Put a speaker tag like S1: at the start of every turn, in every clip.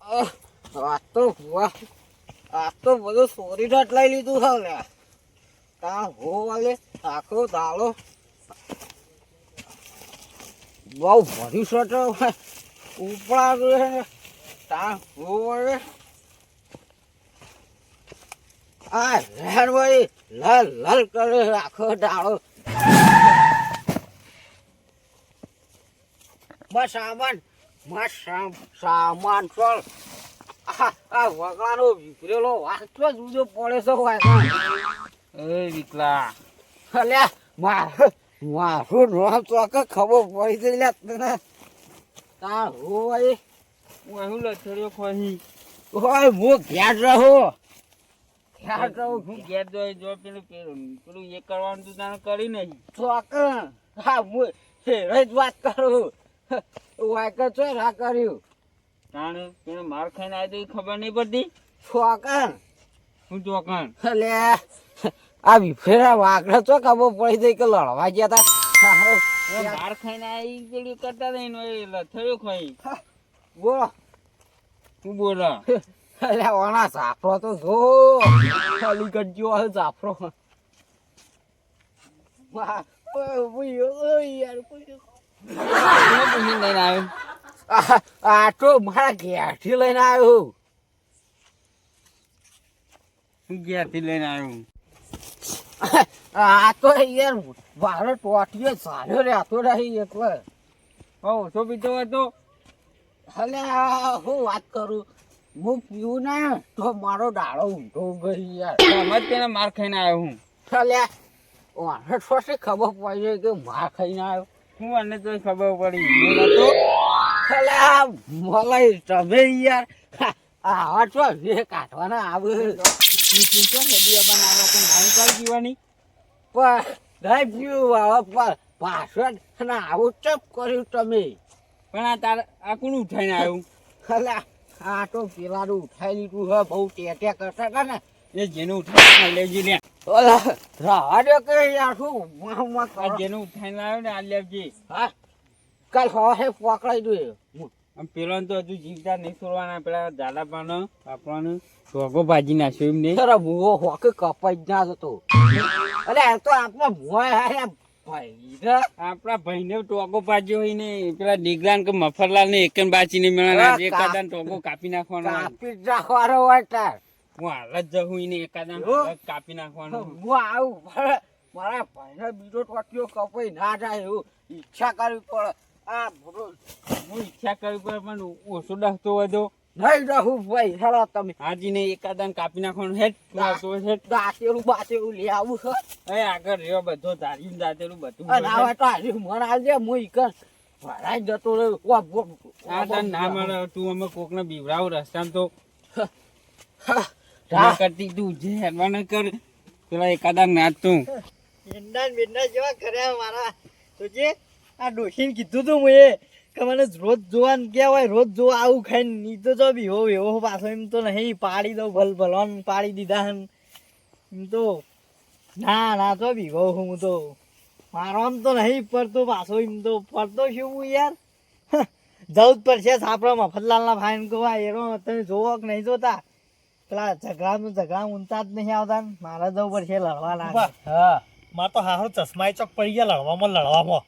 S1: આ તો બધું સોરી ઢટ લઈ લીધું છે લે તા હો વાલે આખો દાડો બહુ ભર્યું શર્ટ ઉપડા છે તા હો વાલે આ રેડ ભાઈ લાલ લાલ કરે આખો દાડો બસ સામાન ચાલ આ વગડાનો વિપરેલો વાંચો જુદો પડે છે વાંચો
S2: એ વિકલા
S1: અલ્યા મારું નામ તો ખબર પડી ગઈ લે તને તાર હોય
S2: હું એવું લથડ્યો ખોહી
S1: ઓય હું ઘેર રહો ઘેર રહું
S2: હું ઘેર જો પેલું એ કરવાનું તું તારે કરી નહીં
S1: ચોક હા હું જ વાત કરું વાયકર છો રા કર્યું
S2: તાણે તેને માર ખાઈને આવી તો ખબર નહીં પડતી
S1: ચોકન
S2: હું ચોકણ
S1: એટલે આ વિફેરા વાઘડા તો ખબર પડી ગઈ કે લડવા ગયા હતા
S2: માર ખાઈને આવી પેલું કરતા નહીં એ લથડ્યો ખોઈ
S1: બોલો
S2: તું બોલો
S1: એટલે ઓના સાફરો તો જો ખાલી કરજો સાફરો આ તો મારા ઘેરથી લઈને આવ્યો
S2: હું ઘેરથી લઈને આવ્યો
S1: આ તો યાર વારો ટોટીઓ ચાલ્યો રે તો રહી એટલે
S2: ઓછો પીતો હતો
S1: એટલે હું વાત કરું હું પીવું ને તો મારો દાડો ઊંધો ગઈ યાર
S2: મત તેને માર ખાઈને આવ્યો હું
S1: એટલે ઓને થોડી ખબર પડી કે માર ખાઈને આવ્યો
S2: હું અને તો ખબર પડી હું નતો
S1: એટલે મલાઈ તમે યાર આવા તો વે કાઢવાના આવે
S2: પીવાની
S1: પણ નહીં પીવું પાછળ અને આવું ચપ કર્યું તમે
S2: પણ આ તાર આ કોણ ઉઠાઈને આવ્યું
S1: એટલે આ તો પેલાનું ઉઠાઈ લીધું હે બહુ ટેટ્યા કરતા હતા ને
S2: એ જેનું ઉઠાઈને લેજી લે
S1: ઓલા રાડે કે યાર શું
S2: આ જેનું ઉઠાઈને લાવ્યો ને આ લેવજી
S1: હા કાલ હવે પકડાઈ દઉં
S2: આમ પેલો તો હજુ જીવતા નહીં છોડવાના પેલા દાદા પાનો આપણને ટોગો ભાજી નાખ્યો એમ નહીં
S1: સર મુઓ હોકે કપાઈ જ ના જતો અરે આ તો આપણા મોય ભાઈ
S2: આપણા ભાઈને ટોગો ભાજ્યો હોય ને પેલા દીકરાને કે મફરલાલ ને એકન બાચી ને મેળા એકાદા ટોગો કાપી નાખવાનો
S1: કાપી જ રાખવાનો હોય તાર
S2: હું હાલ જ જવું ને એકાદા કાપી નાખવાનો
S1: હું આવું મારા ભાઈને બીજો ટોટીઓ કપાઈ ના જાય એવું ઈચ્છા કરવી પડે આ
S2: હું ઈચ્છા કરવી પડે પણ ઓછો ડખતો વધો
S1: નહીં રહું ભાઈ હેલો તમે
S2: હાજી ને એકાદા કાપી નાખવાનું હેઠ
S1: દાંતેલું બાતેલું લઈ આવું છે
S2: હવે આગળ રહ્યો બધો ધાર્યું દાંતેલું બધું
S1: ના તો આજે મને આવજે હું ઈકર ભરાઈ જતો રહ્યો
S2: આ તને ના મળે તું અમે કોક ને બીવડાવ રસ્તામાં તો કરતી તું જે હેરવાના કર પેલા એકાદા નાચ તું
S1: બિંડા જેવા કર્યા મારા તો જે આ ડોશીને કીધું તું હું કે મને રોજ જોવાનું ક્યાં હોય રોજ જોવા આવું ખાઈને ની તો જો બી હો એવો પાછો એમ તો નહીં પાડી દઉં ભલવાન પાડી દીધા એમ તો ના તો બી હો હું તો મારો આમ તો નહીં પડતો પાછો એમ તો પડતો શું હું યાર જવું જ પડશે સાપડા મફતલાલના ભાઈને કહવા એનો તમે જોવો કે નહીં જોતા પેલા ઝઘડા ઊંચા જ નહીં આવતા મારે જવું પડશે લડવા લાગે હા
S3: મારે તો હારો ચશ્મા ચોક પડી ગયા લડવામાં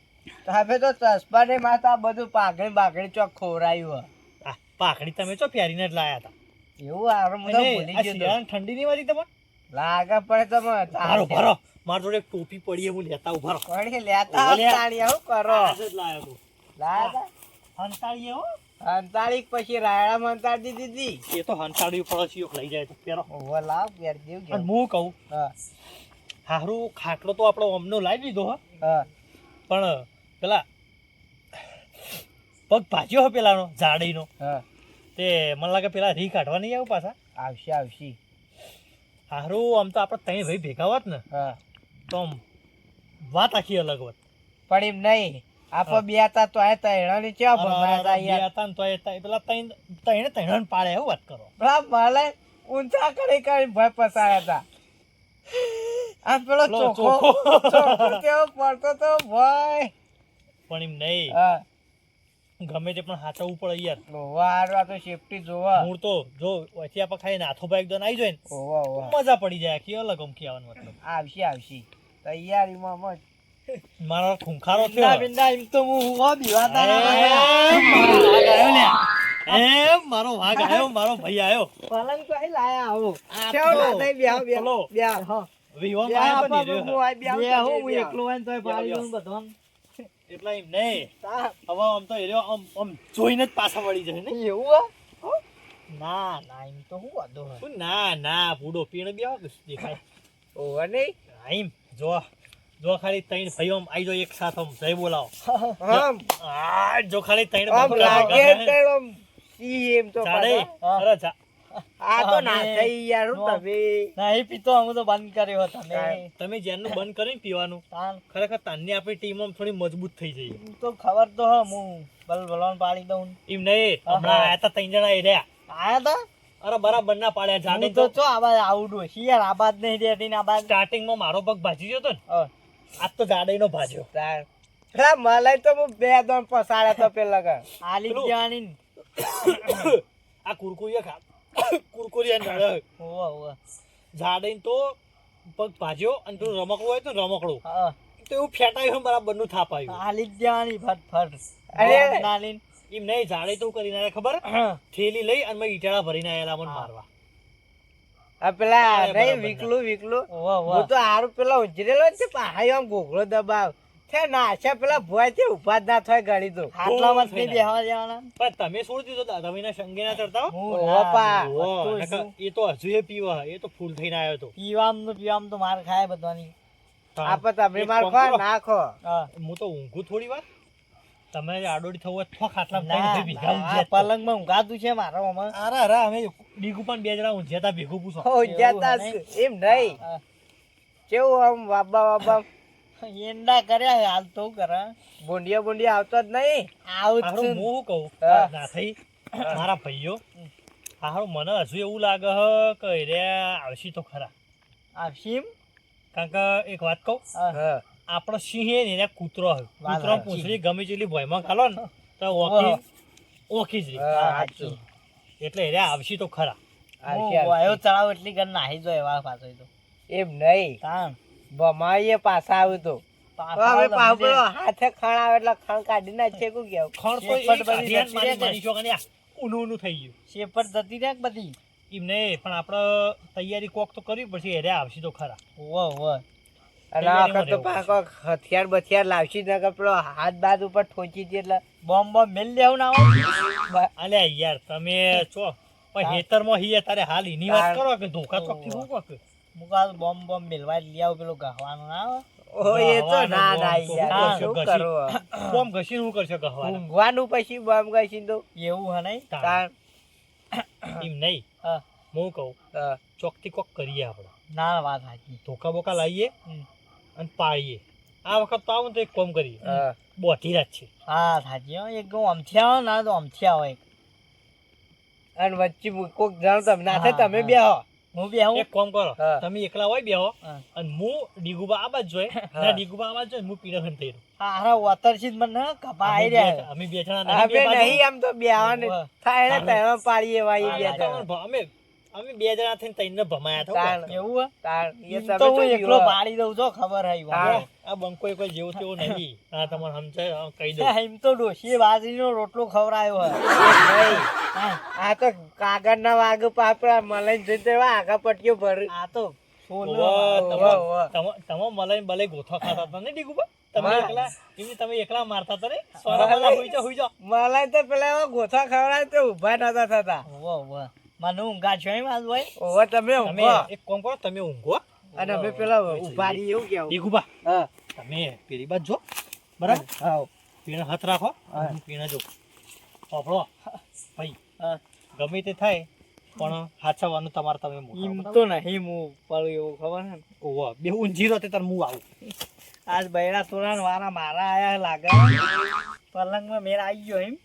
S1: હવે તો ચશ્મા ને માતા બધું પાઘડી ચોક ખોરાયું
S3: પાઘડી તમે ચો પહેરીને જ લાયા હતા
S1: એવું આરો મને ભૂલી ગયો
S3: ઠંડી ની વાળી તમે
S1: લાગે પડે તમે
S3: ભરો ભરો મારા જોડે ટોપી પડી હું લેતા ઉભા રહો
S1: પડી લેતા તાળી આવું કરો
S3: આજ જ લાયો તું
S1: લાયા
S3: હંતાળી હો
S1: હંતાળી પછી રાયડા મંતાડી દીધી
S3: એ તો હંતાળી પડોશીઓ લઈ જાય તો પહેરો
S1: ઓવો લાવ પેર જેવ
S3: અને હું કહું
S1: હા
S3: હારું ખાટલો તો આપણો અમનો લાવી દીધો
S1: હા
S3: પણ પેલા પગ ભાજ્યો હો પેલાનો જાડીનો
S1: હા
S3: તે મને લાગે પેલા રી કાઢવા નહીં આવું પાછા
S1: આવશે
S3: હારું આમ તો આપણે ત્રણ ભાઈ ભેગા હોત ને
S1: હા
S3: તો આમ વાત આખી અલગ હોત
S1: પણ એમ નહીં આપો બે હતા તો આ તૈણાની ચા ભમાતા યાર
S3: હતા ને તો એ પેલા ત્રણ પાડે એવું વાત કરો
S1: બરા માલે ઊંચા કરી ભાઈ પસાયા હતા આ પેલો ચોખ્ખો કેવો પડતો તો ભાઈ
S3: પણ એમ નહીં
S1: હા
S3: ગમે તે પણ હાચવવું પડે યાર.
S1: ઓવા હારું આ તો સેફટી જોવા.
S3: મૂળ તો જો વચ્ચે આપણે ખાઈને હાથો બાઈક દોન આવી જાય ને
S1: ઓવા
S3: તો
S1: ઓવા
S3: મજા પડી જાય કે અલગ આમ કહેવાનો મતલબ.
S1: આવશે તૈયારીમાં મત.
S3: મારો ખૂંખારો
S1: બિંદા
S3: થયો.
S1: બિંદા એમ તો હું હોવા બીવાતા
S3: મારો વાઘ આવ્યો, મારો ભાઈ આવ્યો.
S1: પલંગ તો અહીં લાયા આવો.
S3: આ
S1: કેવો
S3: તો
S1: ના થાય બેહો બેહો
S3: પેલો
S1: બેહો હો.
S3: વિહોમાં આવ્યો પણ ઈ રહ્યો.
S1: બેહો હું એકલો હોય ને તોય પાડી દઉં બધોન.
S3: એટલા એમ નહીં.
S1: તા
S3: હવે આમ તો એ રહ્યો, આમ જોઈને જ પાછા વળી જાય ને.
S1: એવું હો? ના ના એમ તો હું વાંધો હોય.
S3: ના ના બુડો પીણે બેહો કે દેખાય.
S1: ઓવા નહીં
S3: આઈમ જો ખાલી ત્રણ ભાઈઓ આમ આઈ જાઓ એક સાથ આમ જય બોલાવો.
S1: આમ
S3: આ જો ખાલી ત્રણ
S1: આમ
S3: બાપરા
S1: લાગે
S3: ભેગા
S1: તે આમ સી એમ તો
S3: ચાલે.
S1: પાછા.
S3: અરે જા.
S1: આ તો ના
S2: અમે-
S1: થઈ યાર હું
S2: નો.
S1: તમે
S2: નહીં પીતો અમે તો બંધ કર્યો તમે
S3: તમે જ્યારનું બંધ કરીને પીવાનું ખરેખર તારની આપણી ટીમ આમ થોડી મજબૂત થઈ જઈએ.
S2: તો ખબર તો હ હું બલબલાન પાડી દઉં
S3: એમ નહીં હમણાં આયા તા ત્રણ જણા એ રહ્યા.
S2: આયા તા
S3: અરે બરાબર ના પાડ્યા જાણે
S2: હું તો ચો આબાદ આવડું છે યાર આબાદ નહીં દેતી ને આબાદ
S3: સ્ટાર્ટિંગમાં મારો પગ ભાજી ગયો તો ને આજ તો જાડેનો ભાજ્યો.
S1: તાર પેલા મલાઈ તો હું બે દોન પસાડ્યા તો પેલા કર
S2: આલી
S3: પેલું.
S2: જવાની ને.
S3: આ કુરકુરિયા ખા કુરકુરિયા નડે.
S2: હોવે હોવે
S3: જાડેન તો પગ ભાજ્યો અને પેલું રમકડું હોય તો રમકડું
S2: હા
S3: તો એવું ફેટાયું બરાબર નું થાપ આવ્યું.
S2: આલી જવાની ફટ
S1: અરે.
S2: નાલીન
S3: એમ નહીં જાડે તો કરીને આયા ખબર થેલી લઈ અને મેં ઈટાળા ભરીને આયેલા મને મારવા.
S1: આ પેલા
S3: અરે
S1: નહીં
S3: બરાબર
S1: વિકલું
S2: હોવે
S1: હું
S2: હોવે
S1: તો હારું પેલા ઉજરેલો છે પાહાયો આમ ઘોઘરો દબાવ છે નાશા પેલા ભોય છે ઉભા જ ના થાય ગાડી તો
S2: આટલામાં જ નહીં બેહવા દેવાના
S3: પણ તમે છોડી દીધો તમે ના સંગે ના ચડતા હો.
S2: હું
S1: ઓહો પા.
S3: ઓહો,
S2: તો
S3: નકર એ તો હજુ એ પીવા એ તો ફૂલ થઈને આવ્યો તો.
S2: પીવામાં તો માર ખાય બધાની
S1: આપે તમે
S3: એક
S1: માર
S3: કામ
S1: ખો
S3: કરો.
S1: નાખો
S2: હા
S3: હું તો ઊંઘું થોડી વાર તમે આડોડી થવું હોય તો ખાટલા
S2: ના, આ પલંગમાં ઊંઘાતું છે મારા આમાં.
S3: અરે અમે ડીગુ પણ બે જણા ઊંઘ્યા તા ભેગું પૂછો.
S1: હો જતા
S2: એવું હે
S1: એમ નહીં
S2: હા.
S1: કેવું આમ વાબા
S2: એંડા કર્યા છે, હાલ તો કરે
S1: બોંડિયા આવતો જ નહીં
S2: આવું જ
S3: હારું
S2: છે.
S3: હું શું કહું
S1: હા.
S3: ના થઈ મારા ભાઈઓ હારું મને હજુ એવું લાગે હ કે રે આવશી તો ખરા.
S2: આ શીમ
S3: કારણ કે એક વાત કહું
S2: હા.
S1: હા
S3: આપણો સિંહ હે ને એને કૂતરો હોય
S2: વાત
S3: કૂતરો
S2: સાચી.
S3: પૂંછડી ગમે તેટલી ભોયમાં ખાલો ને તો ઓખી જ રહી.
S1: હા,
S2: સાચી.
S3: એટલે રે આવશી તો ખરા.
S2: હું
S1: આવશે, આવશે.
S2: વાયો ચડાવ એટલી કરી નાહી જો એવા પાછો તો
S1: એમ નહીં
S2: તાણ
S1: ભમાઈએ પાછા આવ્યું તો
S2: પાછા
S1: હવે
S2: તો
S1: પાછો
S2: બધે
S1: પેલો હાથે ખણાવે એટલે ખણ કાઢી નાખે કું કેવું
S3: ખણ તો
S2: શેપટ
S3: એ
S2: બધી
S3: કાઢી
S2: જતી
S3: મારી
S2: રહે
S3: મારી છોકરાને આ ઊનું ઊનું થઈ ગયું.
S2: શેપટ જતી રહે કે બધી
S3: એમ નહીં પણ આપણે તૈયારી કોક તો કરવી પડશે રે આવશી તો ખરા.
S2: હોવે હોવે
S1: અને આ
S3: તૈયારીમાં
S1: વખત તો
S3: રહેવું
S1: પાછો હથિયાર બથિયાર લાવશી ને કે પેલો હાથ બાદ ઉપર ઠોચી હતી એટલે
S2: બોમ્બ મેલ દેવું ના હોય
S3: અલ્યા યાર તમે છો પણ હેતરમાં હીએ તારે હાલ એની વાત કરો કે ધોકા ચોકથી શું કહો કે
S2: મુકા બોમ્બ મેલવા લઈ આવ પેલું ગહવાનું ના આવે
S1: ઓ એ તો ના ના
S3: તો
S1: યાર
S3: શું
S1: શું
S3: કરશે?
S1: કરવું
S3: કોમ ઘસીને શું કરશે ગહવાના?
S1: ઊંઘવાનું પછી બોમ્બ ગઈ તો
S2: એવું હે નહીં
S1: તાણ
S3: એમ નહીં
S2: હા.
S3: હું કહું
S1: હા.
S3: ચોકથી કોક કરીએ આપણે
S2: ના વાત સાચી
S3: ધોકા બોકા લાવીએ
S2: હમ.
S3: અને પાડીએ. આ વખત તો આવું ને તો એક કોમ કરીએ
S1: હા.
S3: બોધી રાત છે.
S2: હા સાચી હો એક ગઉ અમથી આવે ના તો અમથી આવે એક
S1: અને વચ્ચે કોક જણ તમે ના થાય
S2: હા,
S1: તમે
S2: હા.
S1: બેહો
S2: હું બી આવું
S3: એક કામ કરો
S1: હા.
S3: તમે એકલા હોય બેહો
S2: હા.
S3: અને હું ડીગુબા આબાજ જોઈ ના ડીગુબા આબાજ જોઈ હું પીડા ખન થઈ રહ્યો.
S2: હારા વતરથી જ મને કપા આવી રહ્યા
S3: અમે બે જણા નહીં, બે
S1: હવે
S3: બાજુ.
S1: નહીં આમ તો બેહવાને
S2: ઓવે.
S1: થાય ને તેમાં પાડીએ વાઈ
S3: આ
S1: બે
S3: વાતાવરણ
S1: જણ
S3: અમે બે જણા થઈને તઈને ભમાયા હતા
S1: તાણ.
S3: હો.
S2: એવું હે
S1: તાણ એ
S2: ઈમ
S1: તમે
S2: તો હું
S1: શું
S2: એકલો
S1: જીવો?
S2: પાડી દઉં છો ખબર હે
S1: હા.
S3: આ બંકો કોઈ જેવો તેવો નહીં. હા તમારે સમજાય હા, કહી દઉં.
S2: એમ તો ડોશીએ બાજરીનો રોટલો ખવડાયો હે
S1: નહીં.
S2: હા.
S1: આ તો કાગળના વાગ પાપડા મલાઈ જોઈ એવા આગા પટ્ટીઓ ભર
S2: આ તો સોનો
S3: ઓવે, તમે મલાઈ બલાઈ ગોથા ખાતા હતા ને ડીગુબા? તમે
S1: હા.
S3: એકલા એમની તમે એકલા મારતા હતા ને સોના બધા હુઈ જાઓ.
S1: મલાઈ તો પેલા એવા ગોથા ખવડાય તો ઊભા નતા થતા
S2: ઓવો ઓવો મને ઊંઘા છો એમ આજ ભાઈ
S1: ઓવે તમે
S3: તમે
S1: ઊંઘો
S3: એક કામ કરો તમે ઊંઘો
S1: અને અમે પેલા ઊભા રહીએ એવું કેવું
S3: ડીગુબા
S1: હા
S3: તમે પેલી બાજુ જો બરાબર
S1: હા
S3: પીણા હાથ રાખો
S1: હા.
S3: હું પીણા જો આપણો ભાઈ
S2: હા.
S3: ગમે તે થાય પણ હાચવાનું તમારે તમે મોટા
S2: ઈમ
S3: બરાબર?
S2: તો નહીં હું પડું એવું ખબર હે ને
S3: ઓહો, બે ઊંઝી રહો તે તાર હું આવું
S2: આજ બૈરા તોરાન વાળા મારા આયા લાગે પલંગમાં મેર આવી ગયો એમ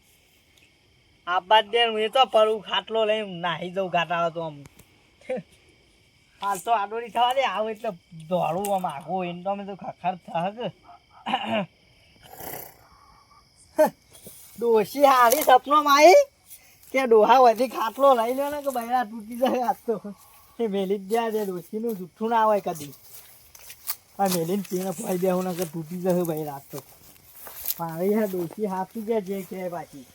S2: આબાદ દે હું એ તો પડું ખાટલો લઈને નાહી દઉં ઘાટા તો આમ હાલ તો આડોડી થવા દે આવું એટલે દોડું આમ આગું એને તો અમે તો ખખર થા કે
S1: ડોશી હારી સપનોમાં આવી કે ડોહા વધી ખાટલો લઈ લ્યો ને કે બૈરા તૂટી જાય આજ તો એ મેલી જ ગયા છે ડોશીનું જુઠ્ઠું ના હોય કદી આ મેલીને પીને ફોઈ દેવું ને કે તૂટી જશે બૈરા આજ તો મારી હે ડોશી હાથી ગયા જે કે પાછી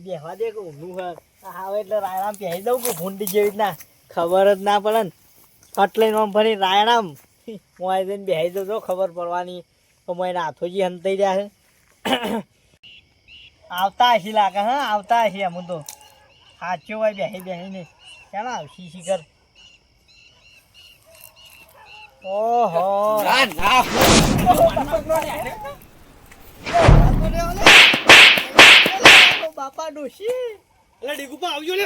S1: બેહવા દે કે ઊંઘું હે આવે એટલે રાયણામ પહેરી દઉં કે ભૂંડી જેવી ના ખબર જ ના પડે ને કટ લઈને આમ ફરી રાયણામ મોય જઈને બેસી દઉં તો ખબર પડવાની તો મોય હાથોજી હંતાઈ રહ્યા છે આવતા હશી લાગે હા આવતા હશી અમુક તો સાચો હોય બેસી ચાલો આવશી શિખર ઓહો બાપા ડોશી
S3: એટલે ડીગુપા આવજો લે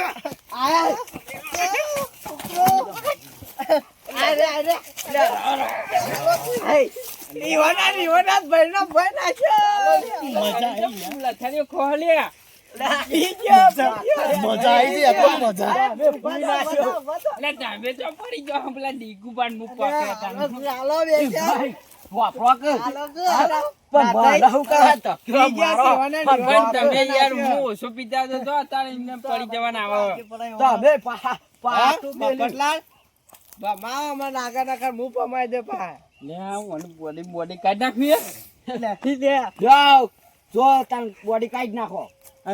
S2: બોડી કાઢી નાખો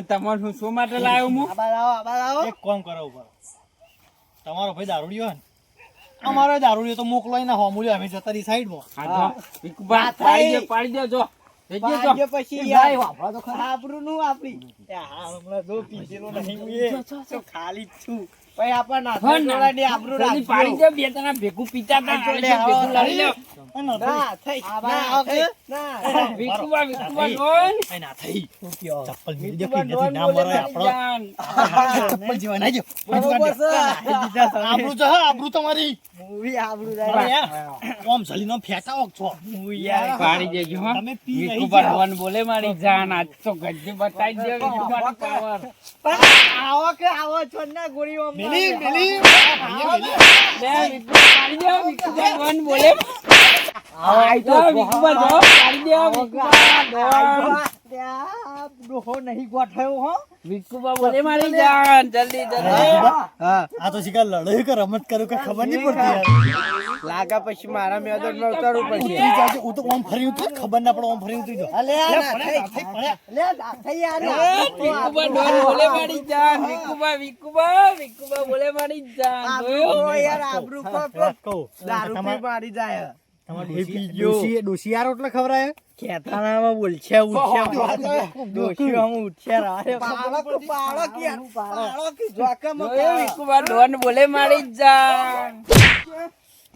S4: તમારું શું માટે લાવ્યો હું
S3: એક કામ કરો ઉપર તમારો ભાઈ દારૂડિયો હે ને અમારો દારૂડિયો તો મોકલો ના હોમુલ્યો અમે જતા રહી સાઈડમાં
S4: પાડી દો જો
S1: પછી આબરૂ નું આપડી હમણાં જો પીધેલો નહીં ખાલી જ છું પછી આપણને આબરૂ
S4: પાડી દો બે તને ભેગું પીતા ભેગું લડી લો વિકુબા
S3: ના થઈ ચપ્પલ મેલી દે કે નથી ના મરે આપણો ચપ્પલ જેવા ના જો આબરૂ છે હા આબરૂ તમારી
S1: મૂવી આબરૂ
S3: ઓમ સલીનો ફેટાવો છો
S4: પાડી દેજો હો
S3: તમે પી
S4: વિકુબા ડોન બોલે મારી જાન આજ તો ગજ્જે બતાઈ દે વિકુબાનો પાવર
S1: આવો કે આવો છો ને ગોળીઓ
S3: મેલી મેલી
S4: બે વિકુબા પાડી દે વિકુબા ડોન બોલે આઈ તો વિકુબા જો પાડી દે વિકુબા
S1: ડોહો નહીં ગોઠાયો હો
S4: વિકુબા બોલે મારી જાન જલ્દી જલ્દી
S3: હા આ તો શિકાર લડાઈ કે રમત કરું કે ખબર નહીં પડતી યાર
S2: લાગા પછી મારા મેદાનમાં ઉતારવું પડશે
S3: ઈ જાજે હું તો ઓમ ફરી ઉતું ખબર ના પડે ઓમ ફરી ઉતું જો
S1: અલે થઈ યાર
S4: વિકુબા ડોન બોલે મારી જાન વિકુબા બોલે મારી જાન
S1: આબરૂ યાર આબરૂ કો
S3: કહું
S1: દારૂ પી મારી જાય
S3: ડોશી યાર એટલે ખવરાય
S1: ખેતાનામાં બોલશે ડોશી આમ ઉઠશે પાળક
S4: વિકુબા ડોન બોલે મારી જાન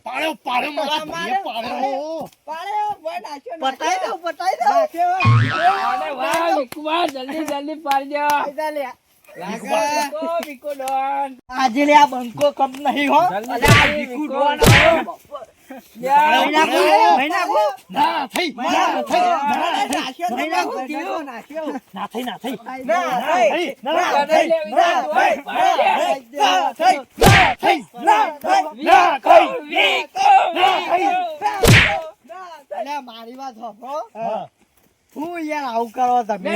S3: પાડ્યો પાડ્યો મારા ભાઈએ પાડ્યો
S1: પટાઈ દો
S4: અરે વાહ વિકુબા જલ્દી જલ્દી પાડી દો વિકુ ડોન
S1: આજે લે આ બંકો કમ નહીં હો
S4: જલ્દી
S1: આ વિકુ ડોન
S3: ના થઈ
S1: મારી વાત સાંભળો હું યાર આવું કરો તમે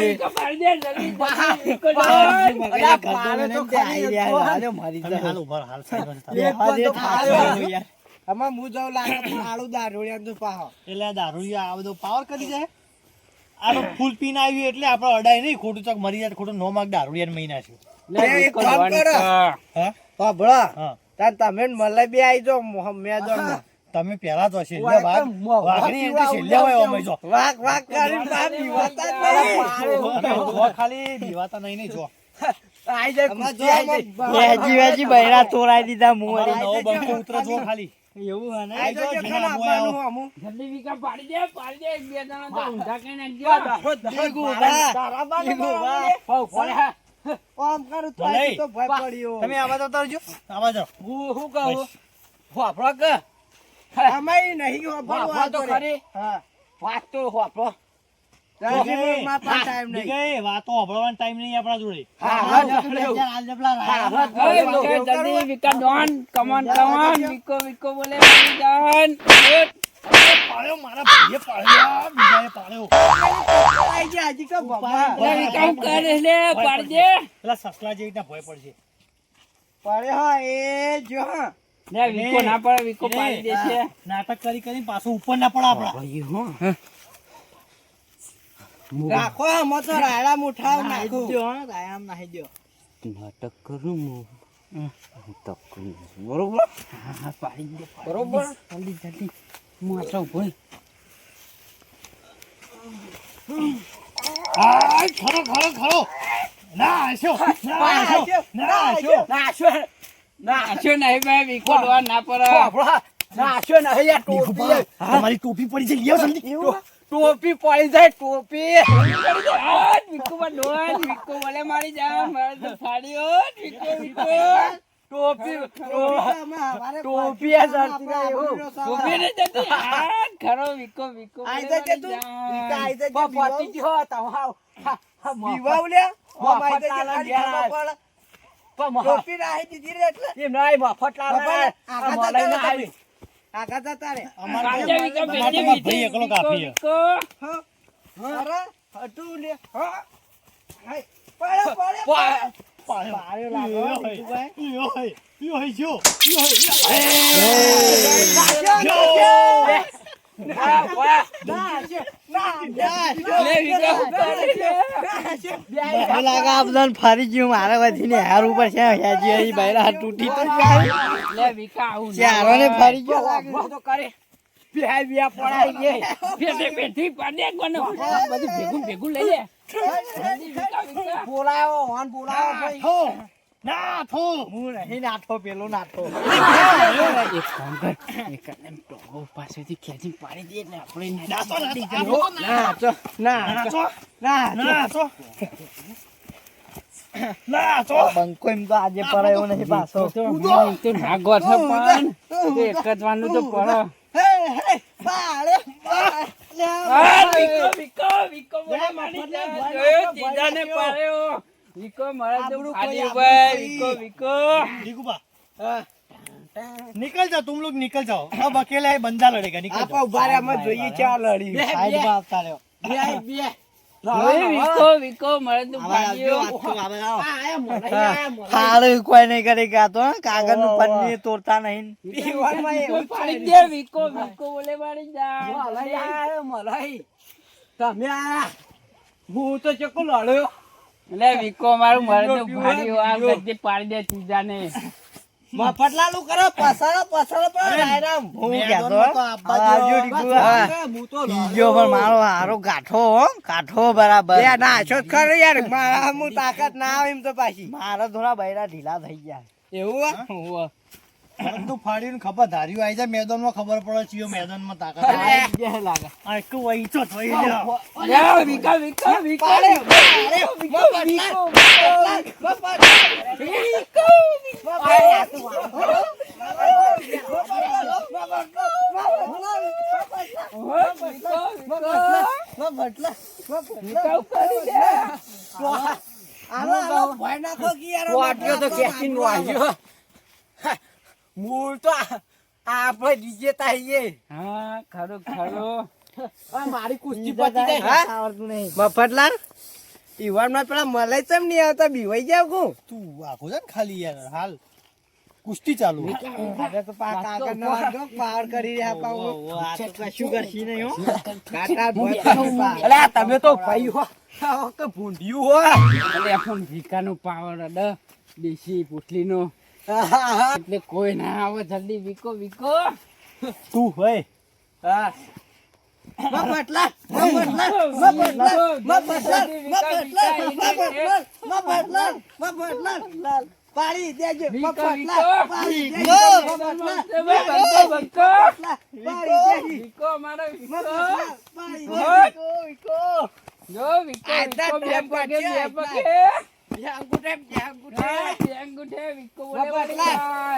S2: આમાં હું જાઉં લાગે પાડું દારૂડિયા તું પાહો
S3: એટલે દારૂડિયા આ બધો પાવર કરી જાય આ તો ફૂલ પીને આવ્યું એટલે આપણે અડાય નહીં ખોટું ચોક મરી જાય ખોટું નો માગ દારૂડિયા મહિના છે
S2: એક કામ કરો
S3: હા
S2: બાબળા
S3: હા
S2: તમે મને બે આવી જાઓ મેદાન
S3: તમે પેલા તો છેલ્લે વાઘની એન્ટ્રી છેલ્લે હોય અમે જો
S2: વાક કરી બાપ બીવાતા
S3: ખાલી બીવાતા નહીં જો
S2: આઈ જાય
S1: વેજી બૈરા તોડાઈ દીધા મોરે
S3: નવો બંકો ઉતરે જો ખાલી
S1: એવું હે ને
S3: આઈ જાઓ ઝીણા બોયા આવો.
S4: જલ્દી વિકા પાડી દે એક બે જણા તો ઊંધા કઈ નાખજો
S2: આમ કરું તો
S3: ભલે.
S2: તો ભય પડ્યો
S3: તમે આવા તો તરજો આવા જાઓ
S4: હું કહું હોપડો કે
S2: અમારી નહીં
S4: હોપડો તો ખરી
S2: હા
S4: વાત તો હોપડો
S2: મારા પાસે ટાઈમ નહીં
S3: દીકરી, વાતો સાંભળવાનો ટાઈમ નહીં આપણા જોડે
S4: જલ્દી વિકા ડોન કમોન વિકો બોલે મારી જાન
S3: પાડ્યો મારા ભાઈએ પાડ્યો બીજાએ પાડ્યો
S4: આઈ જા હજી તો બાબા લે વિકામ કરે લે પાડી દે
S3: પેલા સસલા જેવી રીતના ભય પડશે
S1: પડે હા એ જો હા
S4: લે વિકો ના પડે વિકો પાડી દે છે
S3: નાટક કરી કરીને પાછું ઉપર ના પડે આપડા
S1: રાખો મત રાયડા મુઠાવ નાખો જો હા રાયડા નાખી દો
S4: નાટક કરું હું તક બરોબર હા પાડી દે બરોબર જલ્દી જલ્દી માથા ભાઈ
S3: આ ખરો ખરો ખરો ના આશો ના આશો ના આશો
S4: નાશો નહીં ભાઈ વિકો દોવા ના પડે
S1: નાશો નહીં યાર
S3: ટોપી તમારી ટોપી પડી છે લ્યો જલ્દી
S1: ટોપી પડી જાય ટોપી
S4: વિકો માં દોન વિકો વલે મારી જા મારે તો ફાડ્યો વિકો
S1: ટોપી ટોપી આ સરતી ના એવું
S4: ટોપી ને જતી આ ખરો વિકો વિકો
S1: આઈ જાય તું આઈ જાય બાપાતી જો તમાવ બીવાવ લે માઈ જાય ખાલી ખબર ટોપી નાહી દીધી રે એટલે એમ નાઈ મફત લાવે આ મલાઈ ના આવી આગા જતા રે
S4: કાંજા વિકો બેજે
S3: ભાઈ એકલો કાફી
S4: વિકો
S1: અરે હટુ લે હા હાય પડે
S3: પાડ્યો
S1: લાગો
S3: યો જો
S1: ફરી ગયું મારે બધી ને હાર ઉપર છે હેજી બૈરા તૂટી તો
S4: લે વિકા આવું
S1: ચારો ને ફરી ગયો લાગે
S4: તો કરે બિહાઈ બિયા પડાઈ ગઈ પેટે પેટી પાડે કોને બધું ભેગું ભેગું લઈ લે
S1: બોલાવો હોન બોલાવો ભાઈ
S3: થો ના થો
S1: હું નહીં નાઠો પેલો નાઠો
S4: એક કામ કર એક એમ ટોગો પાસેથી ખેંચી પાડી દે એટલે આપણે
S3: નાચો નાચો
S1: બંકો એમ તો આજે પડે એવો નહીં પાછો
S4: તો ના ગોઠે પણ એક જ વાનું તો પડો વિકો મને મારી ગયો ચીજાને પાડ્યો વિકો મારા તો ફાડ્યો ભાઈ વિકો
S3: દીકુબા निकल जाओ तुम लोग निकल जाओ अब अकेला है बंदा लड़ेगा निकल
S1: આપા ઉભા રે અમે જોઈએ છે આ લડી સાઈડ માં આવતા રહ્યો
S4: વિકો મારે તો ફાડ્યો
S1: હારું કોઈ નહીં કરી ગયા તો કાગળ નું પન્ની તોડતા નહીં
S4: પાડી દે વિકો બોલે મારી જા
S1: મલાઈ તમે આયા હું તો ચકો લડ્યો
S4: એટલે વિકો મારું મારે તો ફાડ્યો આ ગદ્દે પાડી દે ચીજાને
S1: મફતલાલુ કરો પસારો પર રાયરામ હું કહેતો આવજો ડીકુ બીજો પણ મારો હારો કાઠો બરાબર યાર ના છો ખરો યાર મારા હું તાકાત ના આવે એમ તો પાછી મારા થોડા બૈરા ઢીલા થઈ ગયા એવું
S3: તું ફાડીને ખબર ધાર્યું આવી જાય મેદાન માં ખબર પડે ચિયો મેદાન માં તાકાત
S1: લાગે
S3: આ એક વહીચો થઈ ગયો
S4: લે વિકો
S1: મૂળ તો આપણે ડીજે તાઈએ
S4: હા ખરો
S1: મારી કુસ્તી પતી જાય આવડતું નહીં મફતલાલ ઈવાન માં પેલા મલાઈ ચમ નહીં આવતા બીવાઈ જાવ કુ
S3: તું આખો છે ને ખાલી યાર હાલ કુસ્તી ચાલુ
S1: આજે તો પા કાગળ નો વાંધો પાર કરી રહ્યા પાઉ આ તો કશું કરશી નહીં હો કાટા ભોય અલે તમે તો ભાઈ હો કે ભૂંડિયું હો
S4: એટલે ફોન વિકાનો પાવર અડ દેશી પુટલીનો એટલે કોઈ ના આવે જલ્દી વિકો
S3: તું હોય
S1: હા પાડી દેજો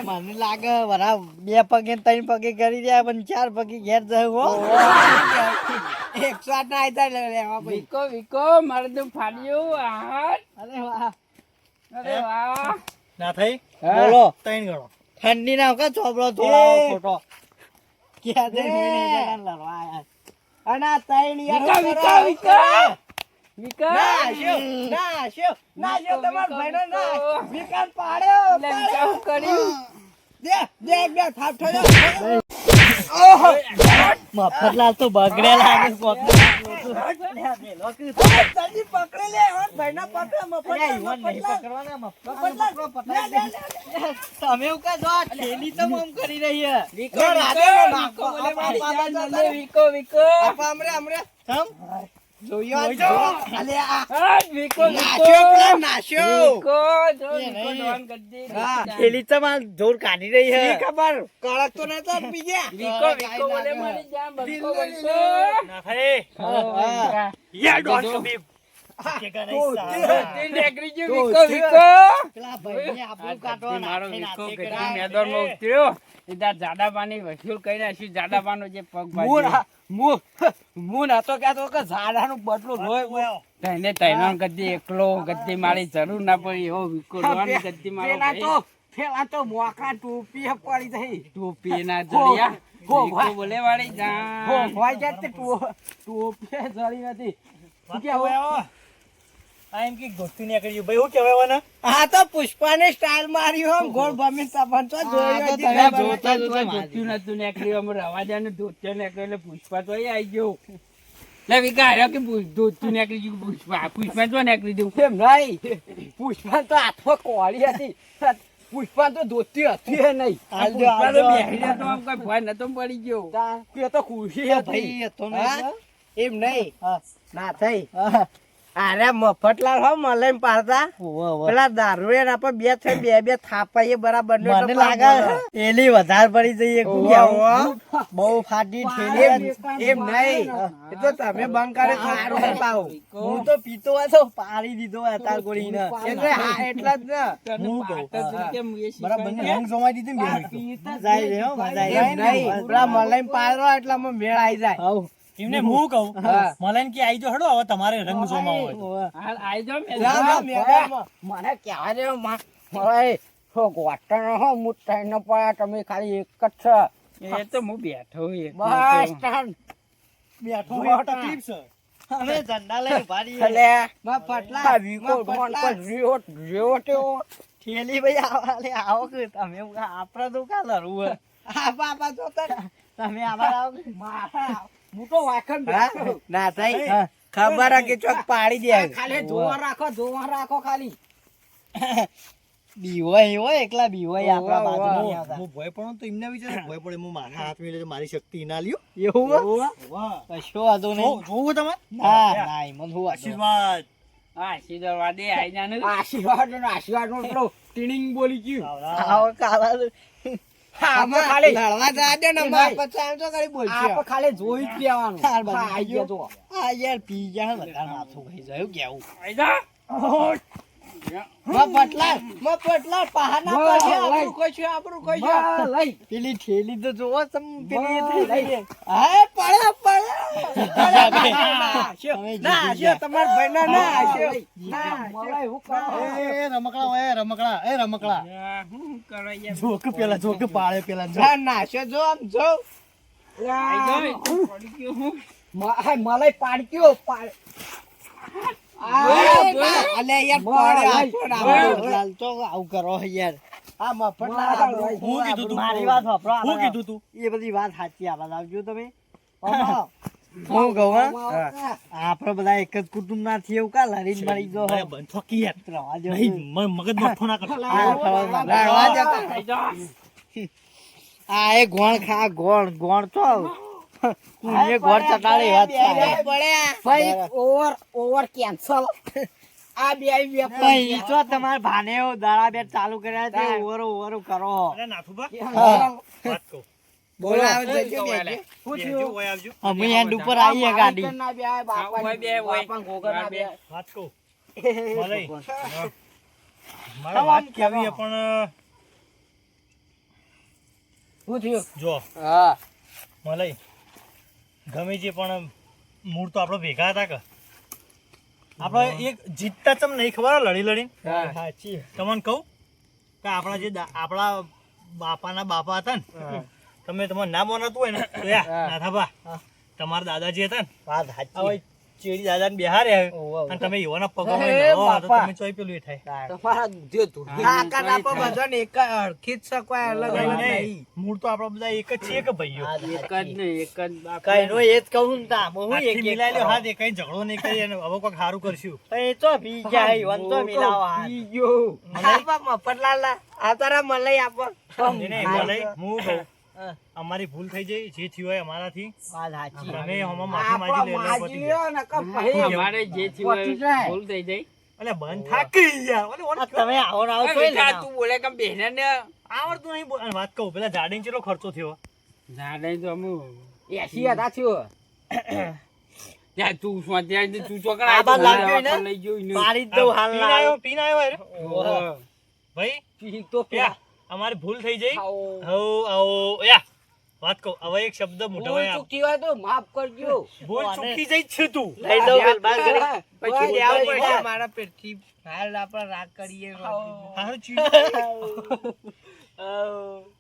S1: મને લાગે વરા 2 પગે 3 પગે કરી રહ્યા પણ 4 પગે ઘેર જવું 108 ના આઈતા લેવા ભાઈ
S4: વિકો મારે તો ફાડ્યું અરે વાહ
S3: ના થઈ
S1: બોલો
S3: ત્રણ ગણો
S1: ઠંડી ના કા ચોપડો થોડાવો ખોટો ક્યાં દે લડવા આયા અને આ ત્રણ
S4: વિકા વિકા વિકા
S1: ના તમાર ભાઈનો ના વિકાન પાડ્યો
S4: વિકા કર્યું
S1: દે થાપ થયો મફતલાલ તો બગડેલા આવે જલ્દી પકડે લે ભાઈના પકડે તમે એવું કા જો ખેલી તો મમ કરી રહી હે
S4: વિકો વિકો
S1: અમરે થમ જોયો જો અલે આ
S4: વિકો
S1: નાશ્યો
S4: વિકો જો વિકો ડોન ગદ્દી
S1: ખેલી તો માર જોર કાઢી રહી હે ખબર કળક તો નતો પી ગયા
S4: વિકો વિકો બોલે મારી જાન બંકો બંકો
S3: ના થાય યા ડોન કબી કે કરે
S4: તીન એકરી જો વિકો વિકો
S1: પેલા ભાઈને આપણું કાઢવા
S4: મારો વિકો ગદ્દી મેદાનમાં ઉતર્યો ઇધર જાડા પાણી વસૂલ કરીને શું જાડા પાનો જે પગ બાજી
S1: મું નતો કહેતો કે ઝાડાનું બટલું રોય
S4: તને તૈનાન ગદ્દી એકલો ગદ્દી મારી જરૂર ના પડી એવો વિકો ડોન ગદ્દી મારો
S1: પેલા તો મોકા ટોપી પડી થઈ
S4: ટોપી ના જડિયા વિકો બોલે વાળી જા
S1: હોય જાતે ટોપી જડી નથી
S3: એમ કે ગોસ્તી ને કરી ભાઈ હું કહેવાય ને
S1: હા તો પુષ્પાને સ્ટાઇલ મારી હો ગોળ ભમી સપન તો
S4: જોતા જોત્યું નતું નીકળ્યું અમે રવાજાને ધોત્યો નીકળ્યો એટલે પુષ્પા તો આવી ગયો લે વિકા આવ્યો કે ધોત્યું નીકળી ગયું પુષ્પા તો નીકળી દઉં
S1: એમ નહીં પુષ્પા તો હાથમાં કોળી હતી પુષ્પા તો ધોતી હતી નહીં
S4: પુષ્પા તો બેસી જતો આમ કઈ ભય નતો પડી ગયો
S1: કે તો ખુશી હતી એમ નહીં ના થઈ અરે મફતલાલ હો મલાઈ પાડતા પેલા દારૂ એના પર બે થાપાઈએ બરાબર મને લાગે એલી વધારે પડી જઈએ બહુ ફાટી ઠેલી એમ નહીં એ તો તમે બંકારે સારું પાવ હું તો પીતો હતો પાડી દીધો હતા ગોળીને એટલે હા એટલા જ ને હું કહું બરાબર રંગ જમાઈ દીધી જાય રે હો મજા નહીં પેલા મલાઈ પાડો એટલે મેળ આવી જાય
S3: એમને હું કહું મલાઈન કે આઈ જો હડો હવે તમારે રંગ જોમાં હોય
S4: હાલ આઈ જાઓ
S1: મને કહેવા દે મારે ગોટણ હો મુઠ્ઠાઈ ન પડ્યા તમે ખાલી એક જ છે
S4: એ તો હું બેઠો
S1: બસ
S3: બેઠો તકલીફ છે
S1: અમે ઝંડા લઈને ભારી એટલે પટલા વિકો ડોન પર રીઓટો ઠેલી ભાઈ આવો કે તમે આપણા તો કા લરવું આ બાપા જોતા તમે આવા આવો મારા હું તો વાખન ના થઈ ખબર કે ચોક પાડી દે ખાલી જોવા રાખો ખાલી બીવો એકલા બીવો આપણા બાજુ નહીં આવતા
S3: હું ભય પડો તો એમને વિચાર ભય પડે હું મારા હાથ મેલે મારી શક્તિ ના લ્યો
S1: એવું કશો વાંધો નહીં
S3: જોવું તમે
S1: ના મન હું
S3: આશીર્વાદ
S4: આશીર્વાદે આઈ જાને
S1: આશીર્વાદ નો પેલો ટીનિંગ બોલી ગયું
S3: આવો
S1: કાલા આમાં ખાલી લડવા જા દે ને માર પછી આમ તો કરી બોલશે આપણે ખાલી જોઈ જ લેવાનું આઈ ગયો તો આ યાર પી ગયા બધા માથું ખાઈ જાય કેવું
S4: આઈ જા
S1: મફતલાલ પહાના પર છે આપણું કોઈ છે લઈ પેલી ઠેલી તો જોવો તમ પેલી થઈ લઈ હા પડે ના તમાર ભાઈના ના મલાઈ હું કરો
S3: રમકડા
S4: હું કરો યાર
S3: જોક પેલા જોક પાડે પેલા
S1: નાશ્યો જો આમ જો
S4: આઈ જાઓ પડી ગયો હું
S1: મલાઈ પાડક્યો અલે યાર લાલ તો આવું કરો યાર આ મફતલાલ
S3: હું કીધું તું
S1: મારી વાત સાંભળો
S3: હું કીધું તું
S1: એ બધી વાત સાચી આવાજ આવજો તમે હું કહું આપણે બધા એક જ કુટુંબ ના છીએ એવું કા લડીને મળી જો
S3: અરે બંધ થોકી યાર
S1: રવા જો
S3: નહીં મગજ મફો ના કરતો
S1: રવા જતા
S4: આઈ જાઓ
S1: આ એ ગોણ ખા ગોણ તો કુને ગોળ ચટાડી વાત ભાઈ ઓવર કેન્સલ આ બે ભાઈ તો તમાર ભાને દાડા બે ચાલુ કર્યા છે ઓવર કરો
S3: અરે નાથુબા વાત કહું
S1: બોલાવ જજો
S3: બેજો ઓય આવજો
S1: અમે એન્ડ ઉપર આવીએ ગાડી
S3: વાત કહું મલાઈ મારા વાત કેવી પણ
S1: શું થયું
S3: જો
S1: હા
S3: મલાઈ ગમે જે પણ મૂળ તો આપણો ભેગા હતા કે આપણે એક જીતતા ચમ નહીં ખબર લડી
S1: સાચી
S3: તમને કહું કે આપણા જે આપણા બાપાના બાપા હતા ને તમે તમારે ના મોનાતું હોય ને તો યા નાથાબા તમારા દાદાજી હતા ને
S1: વાત સાચી
S3: હવે ચેડી દાદાને બેહારે અને તમે એવાના પગમાં નવો તો તમે ચોઈ પેલું એ થાય નહીં, મૂળ તો આપણા બધા એક જ છીએ કે ભાઈઓ
S4: એક જ ને એક જ બાપ.
S1: કઈ નો એ જ કહું ને તા હું
S3: હાથથી
S1: એક એક
S3: મિલાઈ લ્યો
S1: કહું.
S3: હાથ, એ કઈ ઝઘડો નહીં કરી અને હવે કોઈક સારું કરશું.
S1: પણ એ તો ભી ગયા હી, વન તો મિલાવો હાથ.
S4: પી ગયો.
S3: એને મલાઈ, હું કહું,
S1: હા.
S3: અમારી ભૂલ થઈ જાય જે થયું હોય અમારાથી
S1: વાત સાચી.
S3: અમે હમણાં માફી માંગી લે એટલે પતી જાય.
S4: અમારે જે થયું હોય ભૂલ થઈ જાય.
S3: અલે બંધ થાકી યાર, ઓલે ઓલે
S1: આ તમે આવો ને આવો
S4: અરે
S1: તોય
S4: વિકા,
S1: લેના.
S4: તું બોલે કે બહેને ને
S3: આવડતું નહીં બોલ. અને વાત કહું, પેલા જાડીને ચેટલો ખર્ચો થયો?
S4: જાણે તો અમુ 80,000 થયો. ત્યાં તું શું ત્યાં તું ચોકડા
S1: આ બાર લાગ્યો ને?
S4: લઈ ગયો ઈને.
S1: મારી જ દઉં હાલ
S3: પીને
S1: ના
S3: આવ્યો, પીને આવ્યો રે.
S1: ઓહો.
S3: ભાઈ
S1: પી તો
S3: યા, અમારી ભૂલ થઈ જઈ.
S4: આવો.
S3: હવ આવો યા, વાત કહું, હવે એક શબ્દ મોટો
S4: ભૂલ
S3: હોય.
S4: ચૂકી હોય તો માફ કરજો.
S3: ભૂલ ચૂકી જઈ છે તું.
S1: લઈ દઉં પેલ બાર કરી.
S4: પછી
S1: લેવા
S4: લેવા
S1: પડશે.
S4: પડશે.
S2: મારા પેટથી હાલ આપણે રાગ કરીએ
S3: હારું ચીડિયો.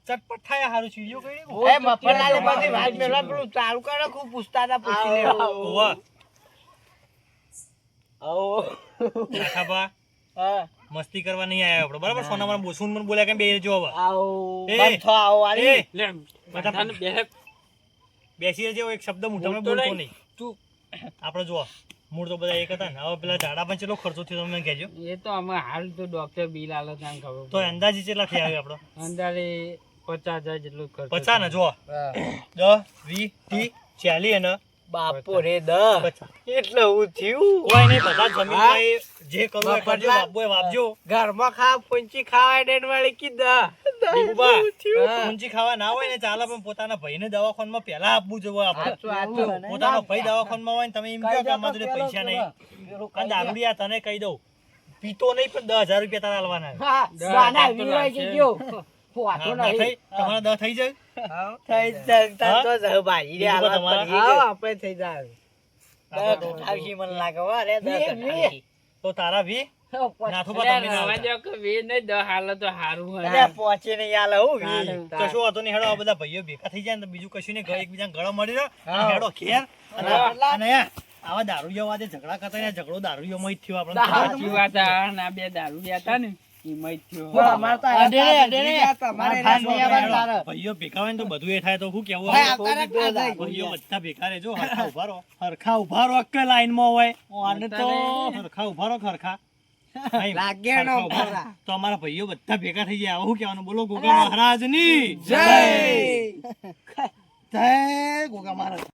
S3: ચટપટ થાય હારું ચીડિયો કરી.
S2: એ મફતલાલ બધી વાત મેળવા પેલું ચાલુ કરો ખૂબ પૂછતા હતા પૂછી લે
S3: ઓવા,
S1: આવો.
S3: નાથાબા,
S1: હા.
S3: મસ્તી કરવા નહીં આયા આપણે, બરાબર? સોનામાં બોસુન મને બોલ્યા કે બે જો હવે.
S1: આવો.
S3: એ.
S1: બંધ થો, આવો વાળી.
S3: એ,
S4: લે બધાને બે
S3: બેસી રહેજે, એક શબ્દ મોઢામાં
S4: બોલતો
S3: બોલતો
S4: નહીં.
S3: નહીં. તું આપણે જો મૂળ તો બધા એક હતા ને, હવે પેલા ઝાડા પણ ચેટલો ખર્ચો થયો તમે કહેજો.
S4: એ તો અમે હાલ તો ડોક્ટર બિલ આલે ત્યાં ખબર
S3: તો અંદાજે કેટલા થયા આવે આપણો?
S4: અંદાજે 50,000 જેટલો ખર્ચ
S3: 50 ને જો
S4: હા.
S3: 10 20 30 40 અને
S1: બાપો રે
S3: 50.
S1: એટલે હું થયું.
S3: કોઈ નહીં, બધા જમીનમાં એ જે કરવું એ કરજો, બાપુ એ વાપજો.
S2: ઘરમાં ખાવ પૂંચી ખાવાય ડેડ વાળી કીધા
S3: દીપુભા,
S2: હા.
S3: ઊંચી ખાવા ના હોય ને ચાલે, પણ પોતાના ભાઈને દવાખાનામાં પહેલા આપવું જોઈએ આપણે.
S2: સાચું સાચું
S3: પોતાનો ભાઈ દવાખાનામાં હોય ને તમે એમ કહો કે અમારા જોડે પૈસા નહીં. અને દારૂડિયા તને કહી દઉં, પીતો નહીં પણ 10,000 રૂપિયા તારા આલવાના.
S2: હા
S4: દાના વીવાય કે ગયો.
S3: હા, ના થઈ? તમારા 10 થઈ જાય?
S1: થઈ જતા તો જ ભાઈ રે
S3: બીજું
S1: હાલત
S3: તમારા?
S1: પડી
S2: આવો
S1: ગઈ.
S2: આપણે થઈ જાય
S1: દસ થાવશી મને લાગે હો રે, દસ થાવશી.
S3: તો તારા 20 નાથુભા
S4: અરે
S3: તમે ના
S4: રવા
S3: આવતા.
S4: દો કે વે નહીં દહ હાલે તો હારું હોય.
S1: અરે પહોંચી નહીં આલે હું વી.
S3: કશું વાતો નહીં, હેડો આ બધા ભાઈઓ ભેગા થઈ જાય ને તો બીજું કશું નહીં, એકબીજાને ગળો મળી રહ્યો હેડો ઘેર. અને આવા દારૂડિયા વાદે ઝઘડા કરતા ને ઝઘડો દારૂડિયામાં જ થયો આપણે.
S4: સાચી વાત આ ના બે દારૂડિયા હતા ને એમાં જ થયો.
S2: અમારે તો
S1: અડેને, અડેને.
S2: તમારે
S1: આ ભાન નહીં આવવાનું તારે.
S3: ભાઈઓ ભેગા હોય ને તો બધું એ થાય તો શું કેવું
S2: ભાઈ,
S3: હવે?
S2: આવતા રહે, ના જાય.
S3: ભાઈઓ બધા ભેગા રહેજો, હરખા ઉભા રહો, હરખા ઉભા રહો, અક્કે લાઈનમાં હોય.
S1: આને તો
S3: હરખા ઉભા રહો, હરખા. નહીં,
S2: લાગે નો
S3: હરખા ઉભા રહો.
S2: ઉભા.
S3: તો અમારા ભાઈઓ બધા ભેગા થઈ જાય, હવે શું કહેવાનું? બોલો ગોગા મહારાજની
S2: જય
S3: જય ગોગા મહારાજ.